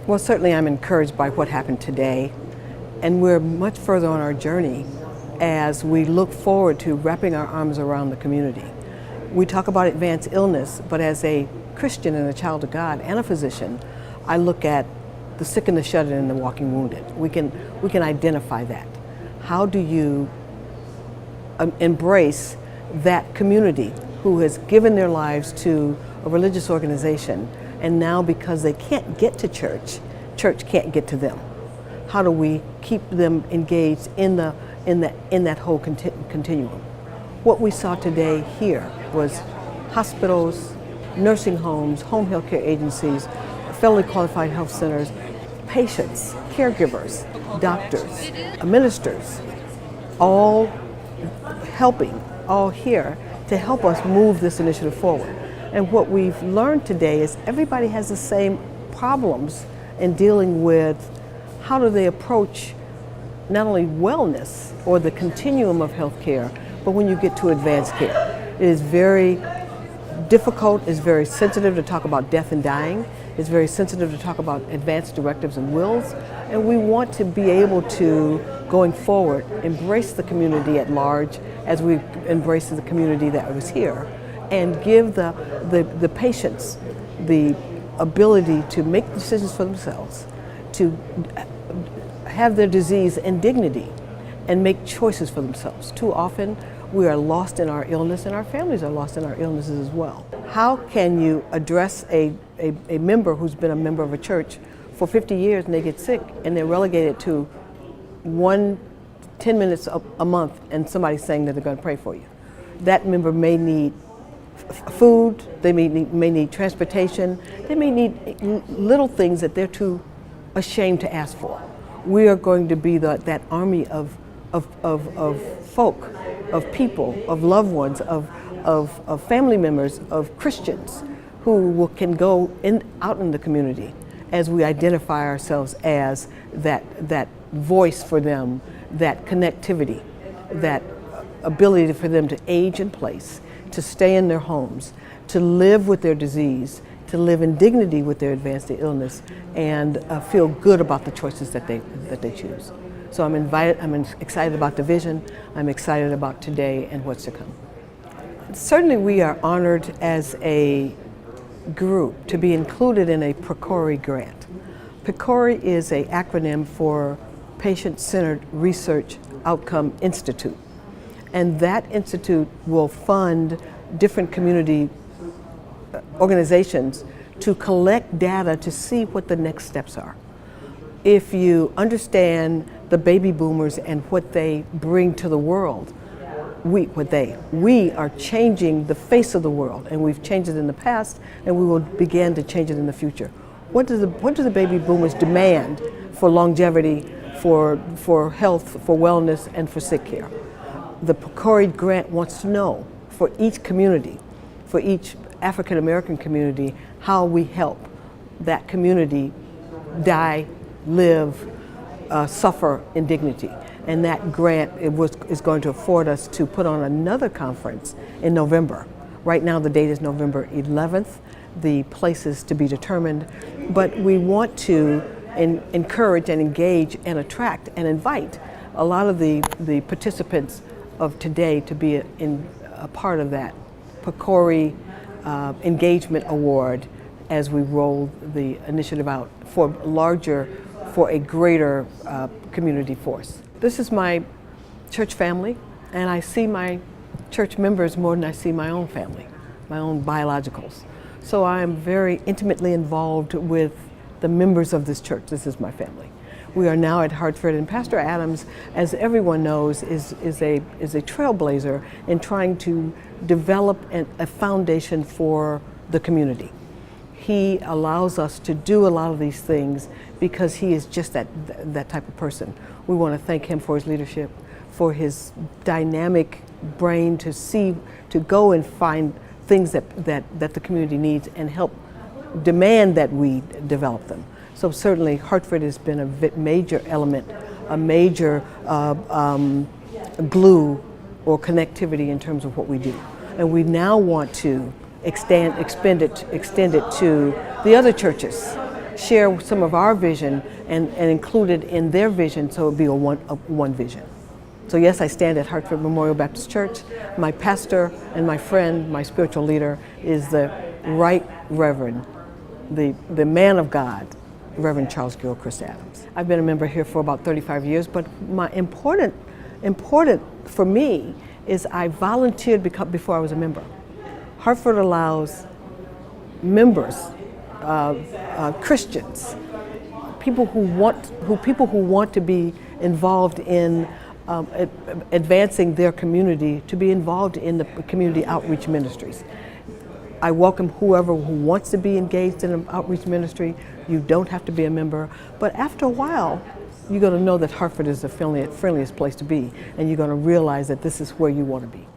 Well, certainly I'm encouraged by what happened today, and we're much further on our journey as we look forward to wrapping our arms around the community. We talk about advanced illness, but as a Christian and a child of God and a physician, I look at the sick and the shut-in and the walking wounded. We can identify that. How do you embrace that community who has given their lives to a religious organization, and now because they can't get to church, church can't get to them? How do we keep them engaged in that whole continuum? What we saw today here was hospitals, nursing homes, home health care agencies, federally qualified health centers, patients, caregivers, doctors, ministers, all helping, all here to help us move this initiative forward. And what we've learned today is everybody has the same problems in dealing with how do they approach not only wellness or the continuum of healthcare, but when you get to advanced care. It is very difficult, it's very sensitive to talk about death and dying. It's very sensitive to talk about advanced directives and wills. And we want to be able to, going forward, embrace the community at large as we embrace the community that was here, and give the patients the ability to make decisions for themselves, to have their disease and dignity, and make choices for themselves. Too often, we are lost in our illness, and our families are lost in our illnesses as well. How can you address a member who's been a member of a church for 50 years and they get sick and they're relegated to 10 minutes a month and somebody's saying that they're going to pray for you? That member may need food, they may need transportation, they may need little things that they're too ashamed to ask for. We are going to be that army of folk, of people, of loved ones, of family members, of Christians who can go out in the community as we identify ourselves as that voice for them, that connectivity, that ability for them to age in place, to stay in their homes, to live with their disease, to live in dignity with their advanced illness, and feel good about the choices that they choose. So I'm excited about the vision, I'm excited about today and what's to come. Certainly we are honored as a group to be included in a PCORI grant. PCORI is an acronym for Patient-Centered Research Outcome Institute. And that institute will fund different community organizations to collect data to see what the next steps are. If you understand the baby boomers and what they bring to the world, we are changing the face of the world, and we've changed it in the past, and we will begin to change it in the future. What do the baby boomers demand for longevity, for health, for wellness, and for sick care? The PCORI grant wants to know for each community, for each African American community, how we help that community die, live, suffer in dignity. And that grant is going to afford us to put on another conference in November. Right now the date is November 11th. The place is to be determined. But we want to encourage and engage and attract and invite a lot of the participants of today to be a part of that PCORI Engagement Award as we roll the initiative out for a greater community force. This is my church family, and I see my church members more than I see my own family, my own biologicals. So I am very intimately involved with the members of this church. This is my family. We are now at Hartford, and Pastor Adams, as everyone knows, is a trailblazer in trying to develop a foundation for the community. He allows us to do a lot of these things because he is just that type of person. We want to thank him for his leadership, for his dynamic brain to go and find things that the community needs and help demand that we develop them. So certainly Hartford has been a major element, a major glue or connectivity in terms of what we do. And we now want to extend it to the other churches share some of our vision and include it in their vision, so it would be a one vision. So yes, I stand at Hartford Memorial Baptist Church. My pastor and my friend, my spiritual leader, is the Right Reverend, the man of God, Reverend Charles Gilchrist Adams. I've been a member here for about 35 years, but my important for me is I volunteered before I was a member. Hartford allows members, Christians, people who want to be involved in advancing their community, to be involved in the community outreach ministries. I welcome whoever who wants to be engaged in an outreach ministry. You don't have to be a member, but after a while, you're going to know that Hartford is the friendliest place to be, and you're going to realize that this is where you want to be.